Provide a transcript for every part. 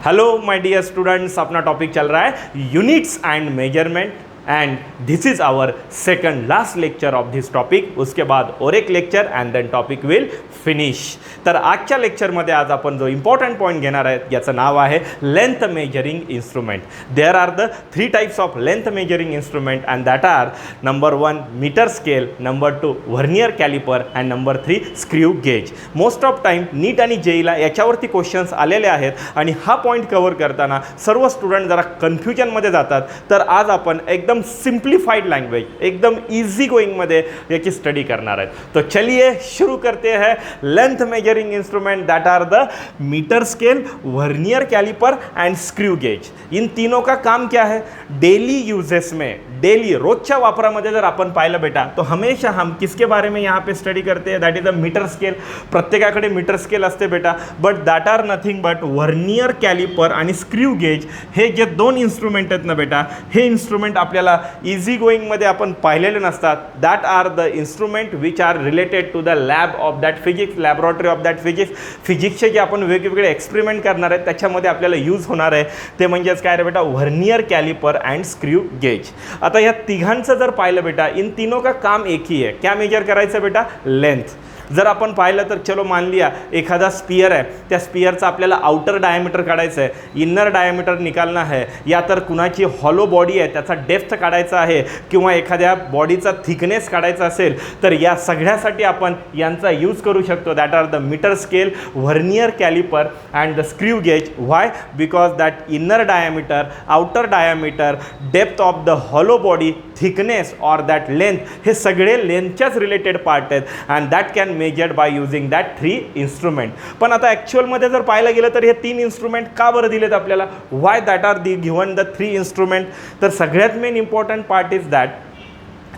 Hello my dear students, अपना topic चल रहा है units and measurement and this is our second last lecture of this topic. उसके बाद और एक lecture and then topic will finish. तर आजच्या लेक्चरमध्ये आज आपण जो इम्पॉर्टंट पॉईंट घेणार आहे याचं नाव आहे length measuring instrument. There are the 3 types of length measuring instrument and that are number 1 metre scale, number 2 vernier calliper and number 3 screw gauge. Most of time NEET आणि जेईला याच्यावरती क्वेश्चन्स आलेले आहेत आणि हा पॉईंट कव्हर करताना सर्व student जरा कन्फ्युजनमध्ये जातात. तर आज आपण एकदम सिंप्लिफाइड लैंग्वेज, एकदम इजी गोइंग मध्ये याची स्टडी करणार आहेत. तो चलिए शुरू करते हैं. Length measuring instrument that are the metre scale, vernier calliper and screw gauge. इन तीनों का काम क्या है? डेली यूजेस में, डेली रोजच्या वापरामध्ये जर आपण पाहिलं बेटा तो हमेशा हम किसके बारे में यहाँ पे स्टडी करते हैं? That is the metre scale. प्रत्येकाकडे मीटर स्केल असते बेटा, but that are nothing but vernier calliper आणि स्क्रू गेज हे जे दोन इन्स्ट्रुमेंट आहेत ना बेटा, हे इन्स्ट्रुमेंट आपल्याला इझी गोईंगमध्ये आपण पाहिलेले नसतात. That are the instrument which are related to the lab of that physics, laboratory of that physics. फिजिक्सचे जे आपण वेगवेगळे एक्सपेरिमेंट करणार आहेत त्याच्यामध्ये आपल्याला यूज होणार आहे ते म्हणजेच काय रे बेटा? Vernier calliper and screw gauge. आता या तिघांचं जर पाहिलं बेटा, इन तीनों का काम एक ही है. क्या मेजर करायचं बेटा? लेंथ. जर आपण पाहिलं तर चलो मान लिया एखादा स्पीयर आहे, त्या स्पीयरचा आपल्याला आउटर डायमीटर काढायचं आहे, इनर डायमीटर निकालना है, या तर कुणाची हॉलो बॉडी आहे त्याचा डेप्थ काढायचा आहे किंवा एखाद्या बॉडीचा थिकनेस काढायचा असेल तर या सगळ्यासाठी आपण यांचा यूज करू शकतो. That are the metre scale, vernier calliper and the screw gauge. Why? Because that inner diameter, outer diameter, depth of the hollow body, thickness और दॅट लेंथ हे सगळे लेंथच्याच रिलेटेड पार्ट आहेत and that can measured by using that 3 instrument. पण आता ॲक्च्युअलमध्ये जर पाहायला गेलं तर हे 3 इन्स्ट्रुमेंट का बरं दिलेत आपल्याला? Why that are given the 3 instrument? तर सगळ्यात main important part is that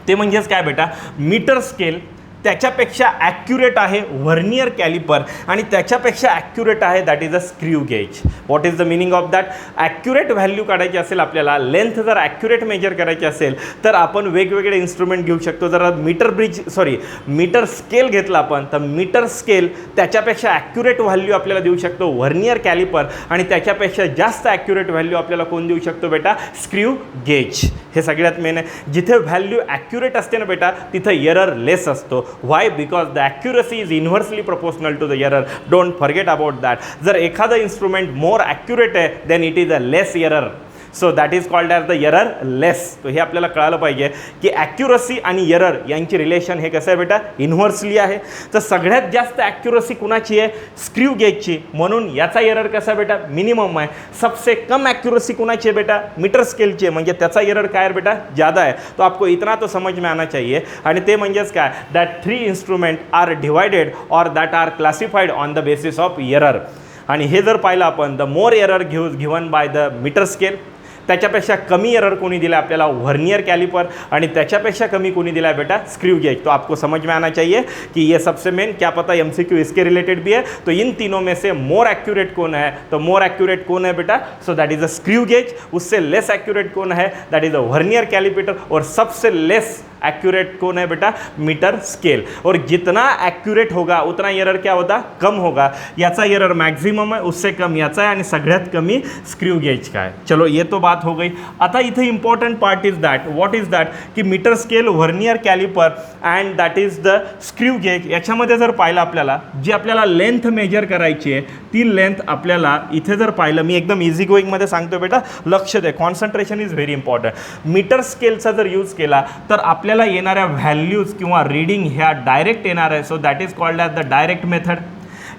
ते म्हणजेच काय बेटा? मीटर स्केल त्याच्यापेक्षा ॲक्युरेट आहे व्हर्नियर कॅलिपर आणि त्याच्यापेक्षा ॲक्युरेट आहे that is a screw gauge. What is the meaning of that? Accurate value काढायची असेल आपल्याला, लेंथ जर ॲक्युरेट मेजर करायची असेल तर आपण वेगवेगळे इन्स्ट्रुमेंट घेऊ शकतो. जर मीटर स्केल घेतला आपण तर मीटर स्केल त्याच्यापेक्षा ॲक्युरेट व्हॅल्यू आपल्याला देऊ शकतो व्हर्नियर कॅलिपर आणि त्याच्यापेक्षा जास्त ॲक्युरेट व्हॅल्यू आपल्याला कोण देऊ शकतो बेटा? Screw gauge. हे सगळ्यात मेन आहे. जिथे व्हॅल्यू ॲक्युरेट असते ना बेटा तिथं एरर लेस असतो. Why? Because the accuracy is inversely proportional to the error. Don't forget about that. जर एखादा इन्स्ट्रुमेंट more accurate आहे then it is a less error. So that is called as the error less. तो हे आपल्याला कळालं पाहिजे की accuracy आणि एरर यांची रिलेशन हे कसं आहे बेटा? इन्व्हर्सली आहे. तर सगळ्यात जास्त ॲक्युरसी कुणाची आहे? स्क्रू गेजची. म्हणून याचा एरर कसा बेटा? मिनिमम आहे. सबसे कम ॲक्युरसी कुणाची आहे बेटा? मीटर स्केलची आहे. म्हणजे त्याचा एरर काय आहे बेटा? ज़्यादा आहे. तो आपको इतना तो समझ में आना चाहिए. आणि ते म्हणजेच काय? दॅट 3 इन्स्ट्रुमेंट आर डिवायडेड और that are classified on the basis of error. आणि हे जर पाहिलं आपण the more error given by the metre scale, त्याच्यापेक्षा कमी एरर कोणी दिला आपल्याला? Vernier calliper. आणि त्याच्यापेक्षा कमी कोणी दिला है बेटा? Screw gauge. तो आपको समझ में आना चाहिए कि ये सबसे मेन, क्या पता एमसीक्यू इसके रिलेटेड भी है. तो इन तीनों में से मोर एक्यूरेट कौन है? तो मोर एक्यूरेट कौन है बेटा? So that is a screw gauge. उससे लेस एक्यूरेट कौन है? That is a vernier calliper. और सबसे लेस एक्यूरेट कौन है बेटा? Metre scale. और जितना एक्यूरेट होगा उतना एरर क्या होता? कम होगा. याचा एरर मैक्सिमम है, उससे कम याचा है आणि सगळ्यात कमी स्क्रू गेज का है. चलो ये तो बात हो गई. आता इथे important part is that. What is that? की metre scale, vernier calliper and that is the screw gauge. याच्यामध्ये जर पाहिलं आपल्याला जी आपल्याला लेंथ मेजर करायची आहे ती लेंथ आपल्याला इथे जर पाहिलं, मी एकदम इझी गोईंगमध्ये सांगतो बेटा, लक्ष दे, concentration is very important. Metre स्केलचा जर यूज केला तर आपल्याला येणाऱ्या व्हॅल्यूज किंवा रीडिंग ह्या डायरेक्ट येणार आहे. So that is called as the direct method.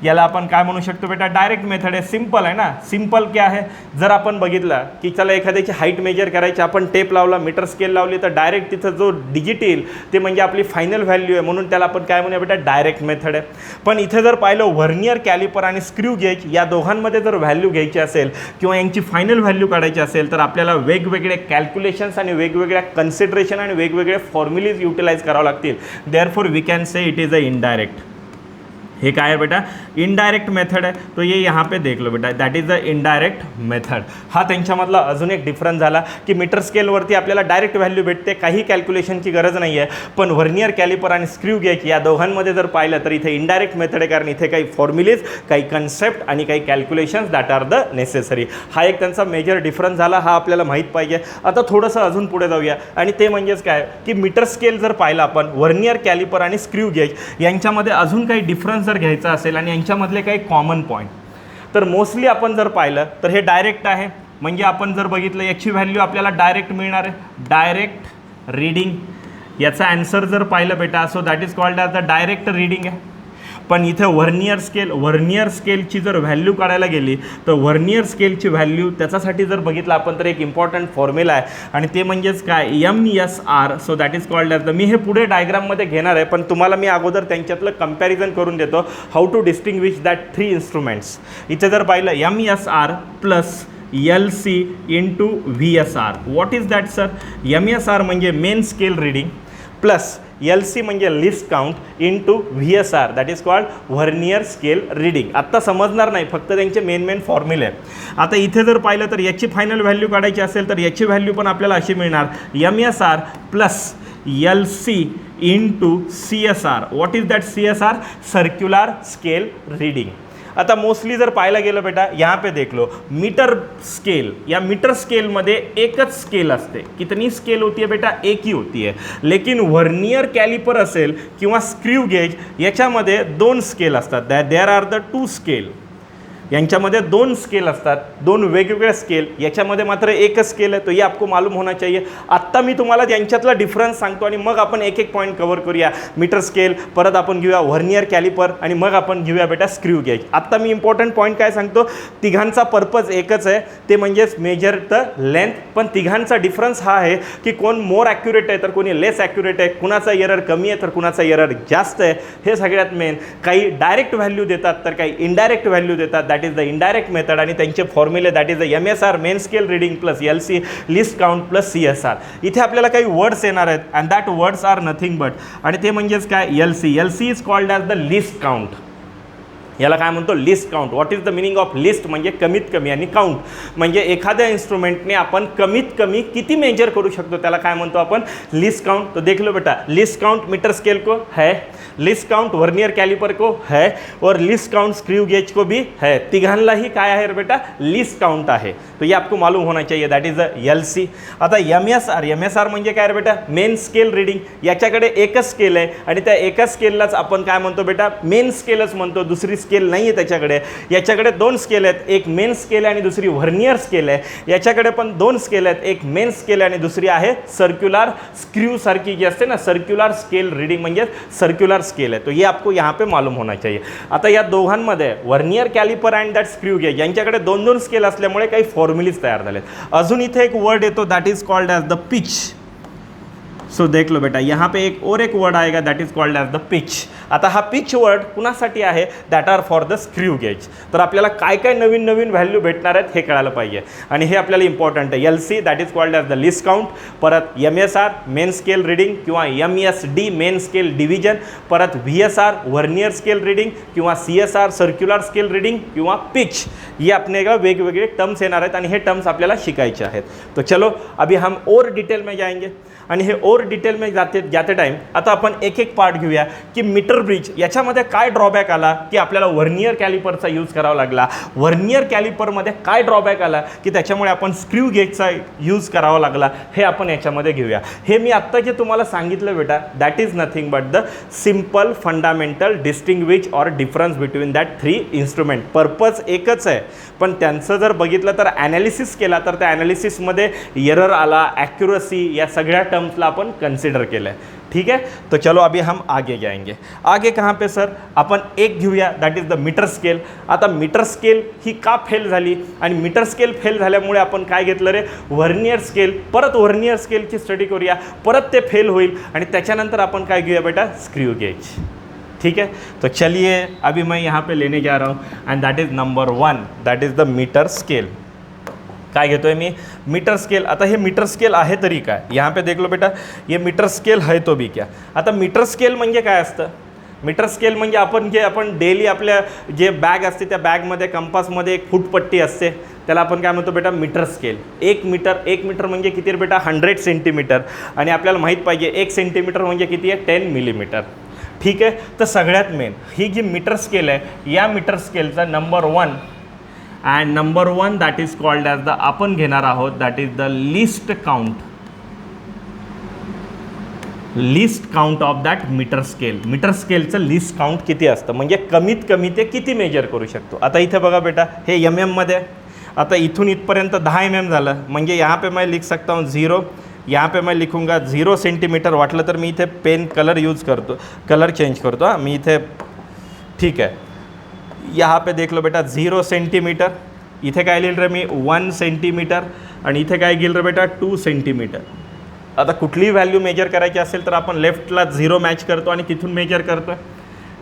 याला आपण काय म्हणू शकतो बेटा? डायरेक्ट मेथड आहे. सिंपल आहे ना. सिंपल क्या आहे? जर आपण बघितलं की चला एखाद्याची हाईट मेजर करायची, आपण टेप लावला, मीटर स्केल लावली, तर डायरेक्ट तिथं जो डिजिट येईल ते म्हणजे आपली फायनल व्हॅल्यू आहे. म्हणून त्याला आपण काय म्हणूया बेटा? डायरेक्ट मेथड आहे. पण इथे जर पाहिलं व्हर्नियर कॅलिपर आणि स्क्रू गेज या दोघांमध्ये जर व्हॅल्यू घ्यायची असेल किंवा यांची फायनल व्हॅल्यू काढायची असेल तर आपल्याला वेगवेगळे कॅल्क्युलेशन्स आणि वेगवेगळ्या कन्सिडरेशन आणि वेगवेगळे फॉर्म्युलेज युटिलाइज करावं लागतील. Therefore we can say it is a indirect. ये क्या है बेटा, इनडायरेक्ट मेथड है, तो ये यहाँ पे देख लो बेटा, that is the indirect method. हा त्यांच्यामधला अजून एक डिफरन्स झाला की मीटर स्केलवरती आपल्याला डायरेक्ट व्हॅल्यू भेटते, काही कॅल्क्युलेशनची गरज नाही आहे. पण व्हर्नियर कॅलिपर आणि स्क्रू गेज या दोघांमध्ये जर पाहिलं तर इथे इनडायरेक्ट मेथड आहे, कारण इथे काही फॉर्म्युलेज, काही कन्सेप्ट आणि काही calculations that are the necessary. हा एक त्यांचा मेजर डिफरन्स झाला, हा आपल्याला माहीत पाहिजे. आता थोडंसं अजून पुढे जाऊया, आणि ते म्हणजेच काय की मीटर स्केल जर पाहिलं आपण, व्हर्नियर कॅलिपर आणि स्क्रू गेज यांच्यामध्ये अजून काही डिफरन्स जर घ्यायचा असेल आणि यांच्यामधले काही कॉमन पॉईंट, तर मोस्टली आपण जर पाहिलं तर हे डायरेक्ट आहे. म्हणजे आपण जर बघितलं याची व्हॅल्यू आपल्याला डायरेक्ट मिळणार आहे, डायरेक्ट रीडिंग. याचा आन्सर जर पाहिलं बेटा, so that is called as the direct reading आहे. पण इथे व्हर्नियर स्केलची जर व्हॅल्यू काढायला गेली तर व्हर्नियर स्केलची व्हॅल्यू त्याच्यासाठी जर बघितलं आपण तर एक इम्पॉर्टंट फॉर्म्युला आहे, आणि ते म्हणजेच काय, MSR. So that is called as the, मी हे पुढे डायग्राममध्ये घेणार आहे, पण तुम्हाला मी अगोदर त्यांच्यातलं कंपॅरिझन करून देतो, how to distinguish that 3 instruments. इथे जर पाहिलं MSR plus LC into VSR. What is that sir? MSR म्हणजे main scale reading plus LC म्हणजे least count into VSR, that is called vernier scale reading. आत्ता समजणार नाही, फक्त त्यांचे मेन फॉर्म्युले आहे. आता इथे जर पाहिलं तर याची फायनल व्हॅल्यू काढायची असेल तर याची व्हॅल्यू पण आपल्याला अशी मिळणार, MSR plus LC into CSR. What is that CSR? Circular scale reading. आता मोस्टली जर पाहायला गेलं बेटा, यहाँ पे देख लो, मीटर स्केल, या मीटर स्केलमध्ये एकच स्केल असते. कितनी स्केल होती है बेटा? एक ही होती है. लेकिन व्हर्नियर कॅलिपर असेल किंवा स्क्रू गेज याच्यामध्ये 2 स्केल असतात. There are the 2 scale. यांच्यामध्ये 2 स्केल असतात, 2 वेगवेगळे स्केल. याच्यामध्ये मात्र एकच स्केल आहे, तो ये आपको मालूम होना चाहिए. आत्ता मी तुम्हाला यांच्यातला डिफरन्स सांगतो आणि मग आपण एक एक पॉईंट कव्हर करूया. मीटर स्केल, परत आपण घेऊया व्हर्नियर कॅलिपर, आणि मग आपण घेऊया बेटा स्क्रू गेज. आत्ता मी इम्पॉर्टंट पॉईंट काय सांगतो, तिघांचा पर्पज एकच आहे, ते म्हणजेच मेजर द लेंथ. पण तिघांचा डिफरन्स हा आहे की कोण मोर ॲक्युरेट आहे तर कोणी लेस ॲक्युरेट आहे, कुणाचा एरर कमी आहे तर कुणाचा एरर जास्त आहे. हे सगळ्यात मेन. काही डायरेक्ट व्हॅल्यू देतात तर काही इनडायरेक्ट व्हॅल्यू देतात, that is the indirect method. आणि त्यांचे फॉर्म्युले that is the MSR main scale reading plus LC least count plus CSR. इथे आपल्याला काही वर्ड्स येणार आहेत, and that words are nothing but, आणि ते म्हणजेच काय, LC is called as the least count. याला काय म्हणतो, least count. What is the meaning of least म्हणजे कमीत कमी, आणि काउंट म्हणजे एखाद्या इन्स्ट्रुमेंटने आपण कमीत कमी किती मेजर करू शकतो त्याला काय म्हणतो आपण, लिस्ट काउंट. तो देख लो बेटा, लिस्ट काउंट मीटर स्केल को है, लिस्ट काउंट वर्नियर कैलिपर को है, और लिस्ट काउंट स्क्रू गेज को भी है. तिघांनाही काय आहे बेटा, लिस्ट काउंट आहे. तो ये आपको मालूम होना चाहिए, दैट इज द LC. आता MSR म्हणजे काय रे बेटा, मेन स्केल रीडिंग. याच्याकडे एकच स्केल आहे आणि त्या एकाच स्केललाच आपण काय म्हणतो बेटा, मेन स्केलच म्हणतो. दुसरी स्केल नाही आहे त्याच्याकडे. याच्याकडे 2 स्केल आहेत, एक मेन स्केल आहे आणि दुसरी व्हर्नियर स्केल आहे. याच्याकडे पण 2 स्केल आहेत, एक मेन स्केल आहे आणि दुसरी आहे सर्क्युलर स्क्रू सारखी जी असते ना, सर्क्युलर स्केल रीडिंग म्हणजे सर्क्युलर स्केल है. तो ये आपको यहाँ पे मालूम होना चाहिए. आता या दोघांमध्ये vernier calliper and that screw gauge यांच्याकडे 2-2 स्केल असल्यामुळे काही फॉर्म्युलीज तयार झालेत. अजून इथे एक वर्ड येतो, that is called as the pitch. So देख लो बेटा, यहाँ पे एक वर्ड आएगा, that is called as the pitch. आता हा पिच वर्ड कुणासाठी आहे, that are for the screw gauge. तर आपल्याला काय काय नवीन नवीन व्हॅल्यू भेटणार आहेत हे कळायला पाहिजे, आणि हे आपल्याला इम्पॉर्टंट आहे. LC that is called as the least count, परत MSR मेन स्केल रीडिंग किंवा MSD मेन स्केल डिव्हिजन, परत VSR व्हर्नियर स्केल रीडिंग किंवा CSR सर्क्युलर स्केल रीडिंग किंवा पिच. ये अपने का वेगवेगळे टर्म्स येणार आहेत आणि हे टर्म्स आपल्याला शिकायचे आहेत. तो चलो अभी हम और डिटेल में जाएंगे, आणि हे और डिटेल में जाते टाइम आता आपण एक एक पार्ट घेऊया की मीटर ब्रिज याच्यामध्ये काय ड्रॉबॅक आला की आपल्याला व्हर्नियर कॅलिपरचा यूज करावा लागला. व्हर्नियर कॅलिपरमध्ये काय ड्रॉबॅक आला की त्याच्यामुळे आपण स्क्रू गेजचा यूज करावा लागला, हे आपण याच्यामध्ये घेऊया. हे मी आत्ता जे तुम्हाला सांगितलं बेटा, that is nothing but the simple fundamental distinguish or difference between that 3 instrument. Purpose एकच आहे, पण त्यांचं जर बघितलं तर ॲनालिसिस केला तर त्या ॲनालिसिसमध्ये एरर आला, ॲक्युरसी, या सगळ्या टर्म्सला आपण कन्सिडर केलं आहे. ठीक है, तो चलो अभी हम आगे जाएंगे. आगे कहाँ पे सर, अपन एक घेऊया, that is the metre scale. आता मीटर स्केल ही का फेल झाली, आणि मीटर स्केल फेल झाल्यामुळे आपण काय घेतलं रे, व्हर्नियर स्केल. परत व्हर्नियर स्केलची स्टडी करूया, परत ते फेल होईल, आणि त्याच्यानंतर आपण काय घेऊया बेटा, स्क्रू गेज. ठीक है, तो चलिए अभी मैं यहाँ पे लेने जा रहा हूँ, and that is number 1, that is the metre scale. काय घेतोय मी, मीटर स्केल. आता हे मीटर स्केल आहे तरी काय, यहाँ पे देख लो बेटा, ये मीटर स्केल है तो भी क्या. आता मीटर स्केल म्हणजे काय असतं, मीटर स्केल म्हणजे आपण डेली आपल्या जे बॅग असते त्या बॅगमध्ये कंपासमध्ये एक फुटपट्टी असते, त्याला आपण काय म्हणतो बेटा, मीटर स्केल. 1 मीटर म्हणजे किती आहे बेटा, 100 सेंटीमीटर. आणि आपल्याला माहीत पाहिजे 1 सेंटीमीटर म्हणजे किती आहे, 10 मिलीमीटर. ठीक आहे. तर सगळ्यात मेन ही जी मीटर स्केल आहे, या मीटर स्केलचा number 1 and number 1 that is called as the, आपण घेणार आहोत that is the least count of that metre scale. Metre स्केलचं लिस्ट काउंट किती असतं, म्हणजे कमीत कमी ते किती मेजर करू शकतो. आता इथे बघा बेटा, हे MM आता इथून इथपर्यंत 10 mm झालं, म्हणजे यहाँ पे मैं लिख सकता हूँ 0, यहाँ पे मैं लिखूँगा 0 सेंटीमीटर. वाटलं तर मी इथे पेन कलर यूज करतो, कलर चेंज करतो. हां, मी इथे, ठीक आहे, यहाँ पे देख लो बेटा 0 सेंटीमीटर. इथे काय लिहिलं रे मी 1 सेंटीमीटर, आणि इथे काय लिहिलं रे बेटा 2 सेंटीमीटर. आता कुठलीही व्हॅल्यू मेजर करायची असेल तर आपण लेफ्टला 0 मॅच करतो आणि तिथून मेजर करतो.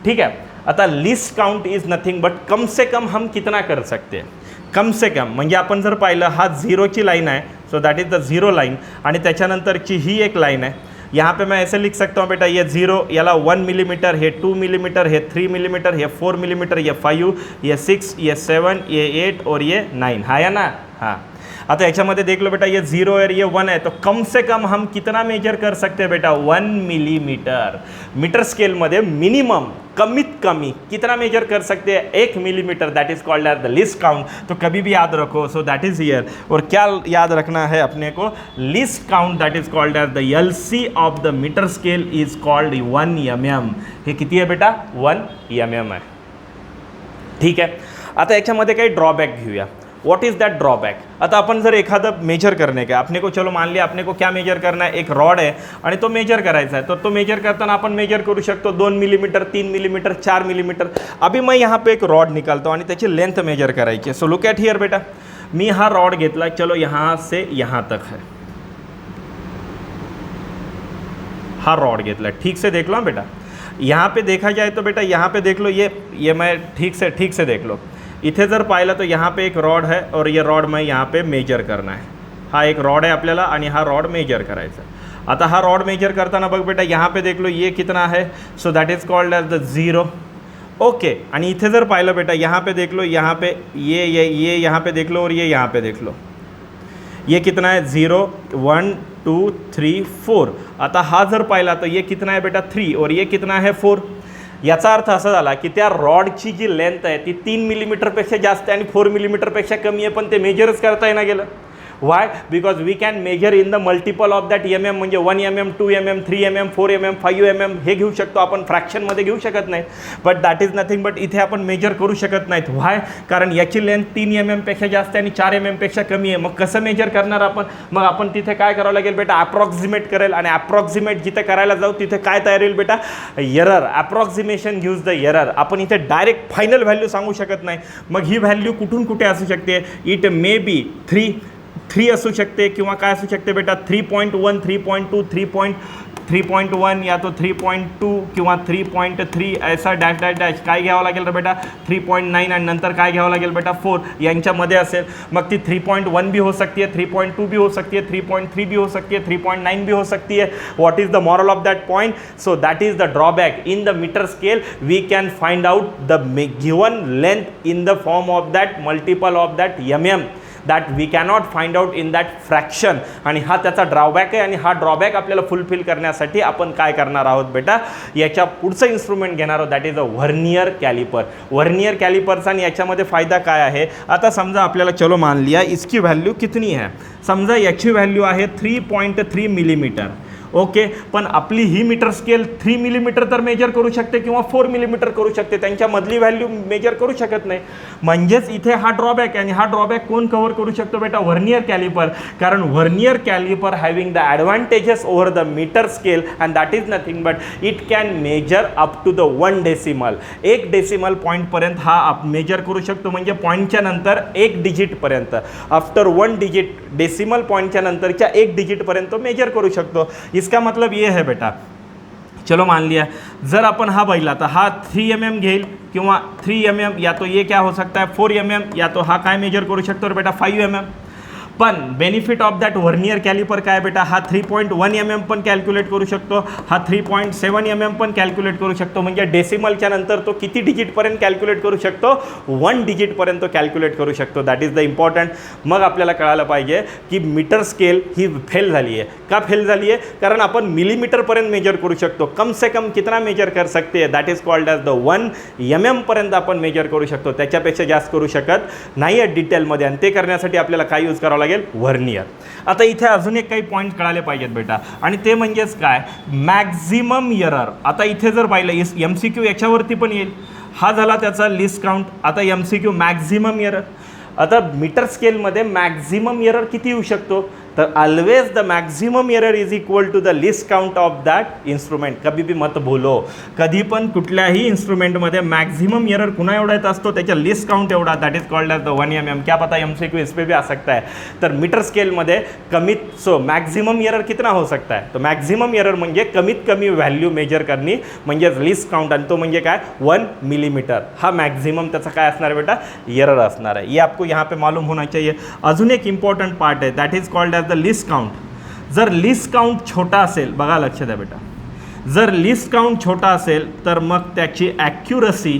ठीक है. आता least count is nothing but कम से कम हम कितना कर सकते हैं, कम से कम म्हणजे आपण जर पाहिलं हा 0ची लाईन आहे, so that is the 0 line, आणि त्याच्यानंतरची ही एक लाईन आहे. यहाँ पे मैं ऐसे लिख सकता हूँ बेटा, ये 0 याला 1 मिलीमीटर, हे 2 मिलीमीटर, हे 3 मिलीमीटर, हे 4 मिलीमीटर, ये 5, ये 6, ये 7, ये 8 और ये 9. हाँ या ना. हाँ. आता याच्यामध्ये देख लो बेटा, ये 0 है, ये 1 है, तो कम से कम हम कितना मेजर कर सकते हैं बेटा, 1 मिलीमीटर. मीटर स्केलमध्ये मिनिमम कमीत कमी कितना मेजर कर सकते हैं, 1 millimetre. That is called as the least count. तो कभी भी याद रखो, सो दैट इज हियर. और क्या याद रखना है अपने को, least count that is called as the LC of the metre scale is called 1 mm. हे किती आहे बेटा, 1 mm आहे. ठीक आहे. आता याच्यामध्ये काही ड्रॉबॅक घेऊया. What is that drawback. आता अपन जर एखादं मेजर करने का, अपने को चलो मान लिया अपने को क्या मेजर करना है, एक रॉड है आणि तो मेजर करायचा आहे. तो मेजर करताना आपण मेजर करू शकतो 2 मिलीमीटर, 3 मिलीमीटर, 4 मिलीमीटर. अभी मैं यहाँ पे एक रॉड निकालता हूँ आणि त्याची लेंथ मेजर करायची आहे. सो लुक ॲट हियर बेटा, मी हा रॉड घेतला, चलो यहाँ से यहाँ तक है, हा रॉड घेतला, ठीक से देख लो बेटा. यहाँ पे देखा जाए तो बेटा, यहाँ पे देख लो, ये मैं ठीक से देख लो. इथे जर पाहिलं तो यहाँ पे एक रॉड है और ये रॉड मैं यहाँ पे मेजर करना है. हा एक रॉड है आपल्याला आणि हा रॉड मेजर करायचा. आता हा रॉड मेजर करताना बघ बेटा, यहाँ पे देख लो ये कितना है, so that is called as the 0. Okay. आणि इथे जर पाहिलं बेटा, यहाँ पे देख लो, यहाँ पे ये यहाँ पे देख लो और ये यहाँ पे देख लो, ये कितना है 0, 1, 2, 3, 4. आता हा जर पाहिला तर ये कितना है बेटा 3 और ये कितना है 4. याचा अर्थ असा झाला की त्या रॉडची जी लेंथ आहे ती 3 मिलीमीटरपेक्षा जास्त आहे आणि 4 मिलीमीटरपेक्षा कमी आहे, पण ते मेजरच करता येणं गेलं. Why, because we can measure in the multiple of that MM, म्हणजे 1 mm, 2 mm, 3 mm, 4 mm, 5 mm हे घेऊ शकतो आपण, फ्रॅक्शनमध्ये घेऊ शकत नाही. But that is nothing but इथे आपण मेजर करू शकत नाहीत. वाय, कारण याची लेंथ 3 mm पेक्षा जास्त आहे आणि 4 mm पेक्षा कमी आहे. मग कसं मेजर करणार आपण, मग आपण तिथे काय करावं लागेल बेटा, अप्रॉक्सिमेट करेल. आणि अप्रॉक्सिमेट जिथे करायला जाऊ तिथे काय तयार येईल बेटा, error. Approximation gives the error. आपण इथे डायरेक्ट फायनल व्हॅल्यू सांगू शकत नाही. मग ही व्हॅल्यू कुठून कुठे असू शकते, इट मे बी 3 असू शकते किंवा काय असू शकते बेटा, 3.1, 3.2, 3.1 या तो 3.2 किंवा 3.3 ऐसा डॅश डॅश डॅश काय घ्यावं लागेल रे बेटा, 3.9 आणि नंतर काय घ्यावं लागेल बेटा 4 यांच्यामध्ये असेल. मग ती 3.1 भी हो सकती है, 3.2 भी हो सकती है, 3.3 भी हो सकती है, 3.9 भी हो सकती है. What is the moral of that point, so that is the drawback. In the metre scale we can find out the given length in the form of that multiple of that MM that we cannot find out in that fraction. आणि हा त्याचा drawback आहे. आणि हा drawback आपल्याला fulfil करण्यासाठी आपण काय करणार आहोत बेटा, याच्या पुढचं इन्स्ट्रुमेंट घेणार आहोत, that is a vernier calliper. Vernier कॅलिपरचा आणि याच्यामध्ये फायदा काय आहे, आता समजा आपल्याला चलो मान लिया इसकी व्हॅल्यू कितनी है, समजा याची व्हॅल्यू आहे 3.3 मिलीमीटर. ओके. पण आपली ही मीटर स्केल 3 मिलीमीटर तर मेजर करू शकते किंवा 4 मिलीमीटर करू शकते, त्यांच्यामधली व्हॅल्यू मेजर करू शकत नाही. म्हणजेच इथे हा ड्रॉबॅक आहे. आणि हा ड्रॉबॅक कोण कव्हर करू शकतो बेटा, व्हर्नियर कॅलिपर. कारण vernier calliper having the advantages over the metre scale and that is nothing but it can measure up to the 1 decimal. 1 decimal पॉईंटपर्यंत हा मेजर करू शकतो, म्हणजे पॉईंटच्या नंतर 1 डिजिटपर्यंत. आफ्टर 1 डिजिट, डेसिमल पॉईंटच्या नंतरच्या 1 डिजिटपर्यंत मेजर करू शकतो. इसका मतलब ये है बेटा, चलो मान लिया जर अपन हा बघितला तर हा 3 mm घेईल किंवा 3 mm, या तो ये क्या हो सकता है 4 mm, या तो हा काय मेजर करू शकतो बेटा 5 mm. पण benefit of that vernier calliper काय बेटा, हा 3.1 mm पण कॅल्क्युलेट करू शकतो, हा 3.7 mm पण कॅल्क्युलेट करू शकतो. म्हणजे डेसिमलच्या नंतर तो किती डिजिटपर्यंत कॅल्क्युलेट करू शकतो, 1 डिजिटपर्यंत कॅल्क्युलेट करू शकतो. That is the important. मग आपल्याला कळायला पाहिजे की मीटर स्केल ही फेल झाली आहे. का फेल झाली आहे, कारण आपण मिलीमीटरपर्यंत मेजर करू शकतो. कम से कम कितना मेजर कर सकते, that is called as the 1 mm पर्यंत आपण मेजर करू शकतो, त्याच्यापेक्षा जास्त करू शकत नाही आहे डिटेलमध्ये. आणि ते करण्यासाठी आपल्याला काय यूज करावं लागेल, व्हर्नियर. आता इथे अजून एक काही पॉईंट कळाले पाहिजेत बेटा, आणि ते म्हणजेच काय, मॅक्झिमम एरर. आता इथे जर पाहिलं MCQ याच्यावरती पण येईल. हा झाला त्याचा लिस्ट काउंट. आता MCQ मॅक्झिमम एरर. आता मीटर स्केलमध्ये मॅक्झिमम एरर किती येऊ शकतो, तर always the maximum error is equal to the least count of that instrument. कभी भी मत बोलो, कधी पण कुठल्याही इन्स्ट्रुमेंटमध्ये मॅक्झिमम एरर कुणा एवढा येत असतो, त्याच्या लिस्ट काउंट एवढा. That is called as the 1 mm. क्या पता MCQ इस पे भी आ सकता है. तर मीटर स्केलमध्ये कमीत मॅक्झिमम एरर कितना हो सकता है, तर मॅक्झिमम एरर म्हणजे कमीत कमी व्हॅल्यू मेजर करणे, म्हणजेच लिस्ट काउंट. आणि तो म्हणजे काय, 1 मिलीमीटर. हा मॅक्झिमम त्याचा काय असणार आहे बेटा, एरर असणार आहे. ये आपको यहाँ पे मालूम होना चाहिए. अजून एक इम्पॉर्टंट पार्ट आहे, that is called the least count. जर लिस्ट काउंट छोटा असेल, बघा लक्ष द्या बेटा, जर लिस्ट काउंट छोटा असेल तर मग त्याची ॲक्युरसी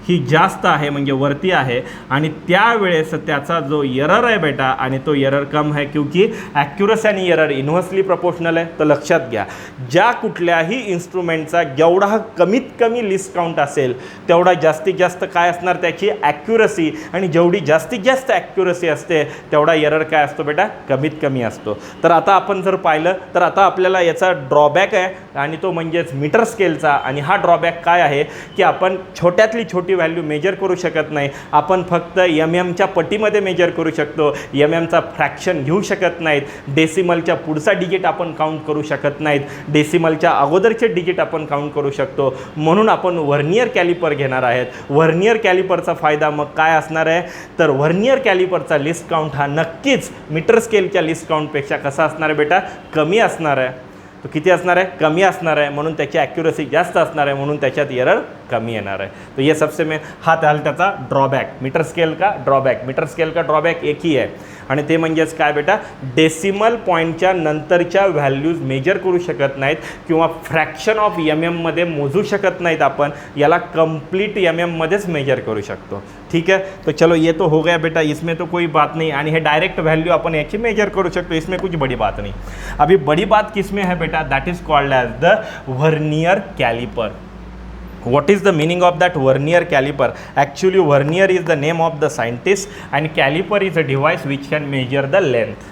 ही जास्त आहे, म्हणजे वरती आहे. आणि त्यावेळेस त्याचा जो एरर आहे बेटा, आणि तो एरर कम आहे, क्योंकि ॲक्युरसी आणि एरर इन्व्हर्सली प्रपोर्शनल आहे. तर लक्षात घ्या, ज्या कुठल्याही इन्स्ट्रुमेंटचा जेवढा कमीत कमी लिस्ट काउंट असेल तेवढा जास्तीत जास्त काय असणार त्याची ॲक्युरसी, आणि जेवढी जास्तीत जास्त ॲक्युरसी असते तेवढा एरर काय असतो बेटा, कमीत कमी असतो. तर आता आपण जर पाहिलं तर आता आपल्याला याचा ड्रॉबॅक आहे, आणि तो म्हणजेच मीटर स्केलचा. आणि हा ड्रॉबॅक काय आहे की आपण छोट्यातली छोटी व्हॅल्यू मेजर करू शकत नाही. आपण फक्त MMच्या पटीमध्ये मेजर करू शकतो, MMचा फ्रॅक्शन घेऊ शकत नाहीत. डेसिमलच्या पुढचा डिजिट आपण काउंट करू शकत नाहीत, डेसिमलच्या अगोदरचे डिजिट आपण काउंट करू शकतो. म्हणून आपण व्हर्नियर कॅलिपर घेणार आहेत. व्हर्नियर कॅलिपरचा फायदा मग काय असणार आहे, तर व्हर्नियर कॅलिपरचा लिस्ट काउंट हा नक्कीच मीटर स्केलच्या लिस्ट काउंटपेक्षा कसा असणार आहे बेटा, कमी असणार आहे. तो किती असणार आहे, कमी असणार आहे. म्हणून त्याची ॲक्युरसी जास्त असणार आहे, म्हणून त्याच्यात एरर कमी येणार आहे. तो ये सबसे मेन हा त्याचा ड्रॉबॅक. मीटर स्केल का ड्रॉबॅक, मीटर स्केल का ड्रॉबॅक एक ही आहे, आणि ते म्हणजेच काय बेटा, डेसिमल पॉईंटच्या नंतरच्या व्हॅल्यूज मेजर करू शकत नाहीत, किंवा फ्रॅक्शन ऑफ MMमध्ये मोजू शकत नाहीत. आपण याला कंप्लीट MMमध्येच मेजर करू शकतो. ठीक है, तो चलो ये तो हो गया बेटा, इसमें तो कोई बात नहीं. आणि हे डायरेक्ट व्हॅल्यू आपण याची मेजर करू शकतो, इसमें कुछ बड़ी बात नहीं. अभी बड़ी बात किसमें है बेटा, that is called as the vernier calliper. What is the meaning of that vernier caliper? Actually vernier is the name of the scientist and caliper is a device which can measure the length.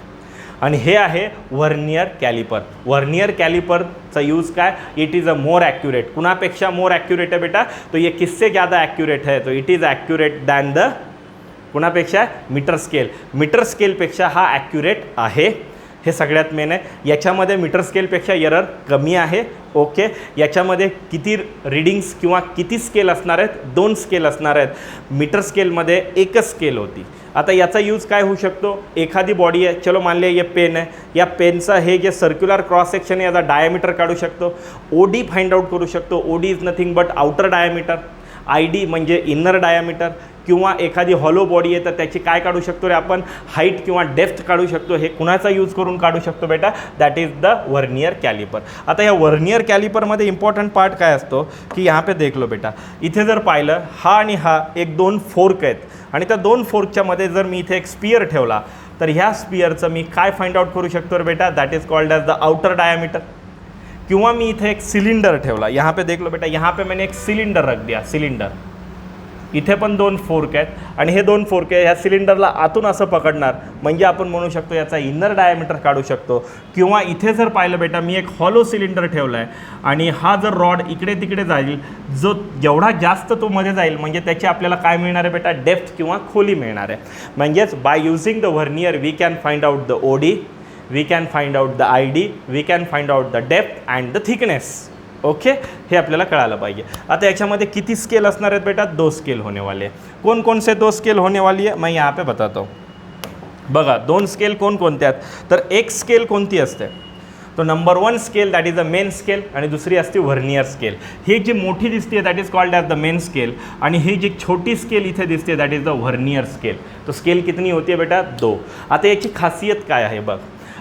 आणि हे आहे vernier calliper. Vernier कॅलिपरचा use काय, it is a more accurate. कुणापेक्षा more accurate है बेटा, तो ये किससे ज़्यादा ॲक्युरेट है, तो it is accurate than the कुणापेक्षा, मीटर स्केल. मीटर स्केलपेक्षा हा ॲक्युरेट आहे. हे सगळ्यात मेन आहे. याच्यामध्ये मीटर स्केलपेक्षा एरर कमी आहे. ओके, याच्यामध्ये किती रीडिंग्स किंवा किती स्केल असणार आहेत, 2 स्केल असणार आहेत. मीटर स्केलमध्ये एकच स्केल होती. आता याचा यूज काय होऊ शकतो, एखादी बॉडी आहे, चलो मान लिया ये पेन आहे, या पेनचा हे जे सर्क्युलर क्रॉस सेक्शन आहे याचा डायमीटर काढू शकतो. OD फाइंड आउट करू शकतो. OD is nothing but outer diameter. ID म्हणजे इनर डायमीटर. किंवा एखादी हॉलो बॉडी आहे तर त्याची काय काढू शकतो रे आपण, हाईट किंवा डेप्थ काढू शकतो. हे कुणाचा यूज करून काढू शकतो बेटा, that is the vernier calliper. आता या वर्नियर कॅलिपरमध्ये इम्पॉर्टंट पार्ट काय असतो की यहाँ पे देख लो बेटा, इथे जर पाहिलं हा आणि हा एक 2 फोर्क आहेत, आणि त्या 2 फोर्कच्या मध्ये जर मी इथे एक स्पियर ठेवला तर ह्या स्पियरचं मी काय फाइंड आउट करू शकतो रे बेटा, that is called as the outer diameter. किंवा मी इथे एक सिलेंडर ठेवला, यहाँ पे देख लो बेटा, यहाँ पे मैंने एक सिलेंडर रख दिया. सिलेंडर इथे पण 2 फोर्क आहेत, आणि हे 2 फोर्क आहे ह्या सिलेंडरला आतून असं पकडणार, म्हणजे आपण म्हणू शकतो याचा इनर डायमीटर काढू शकतो. किंवा इथे जर पाहिलं बेटा, मी एक हॉलो सिलेंडर ठेवला आहे, आणि हा जर रॉड इकडे तिकडे जाईल, जो जेवढा जास्त तो मध्ये जाईल म्हणजे त्याची आपल्याला काय मिळणार आहे बेटा, डेप्थ किंवा खोली मिळणार आहे. म्हणजेच by using the vernier we can find out the OD, we can find out the ID, we can find out the depth and the thickness. Okay, हे आपल्याला कळायला पाहिजे. आता याच्यामध्ये किती स्केल असणार आहेत बेटा, 2 स्केल होने वाले. कौन कौन से 2 स्केल होने वाली है, मैं यहाँ पे बताता हूँ. बघा 2 स्केल कोणकोणते आहेत, तर एक स्केल कोणती असते, तो number 1 scale that is a main scale आणि दुसरी असते व्हर्नियर स्केल. ही जी मोठी दिसते that is called as the main scale आणि ही जी छोटी स्केल इथे दिसते that is the vernier scale. तो स्केल कितनी होती आहे बेटा 2. आता याची खासियत काय आहे बघ.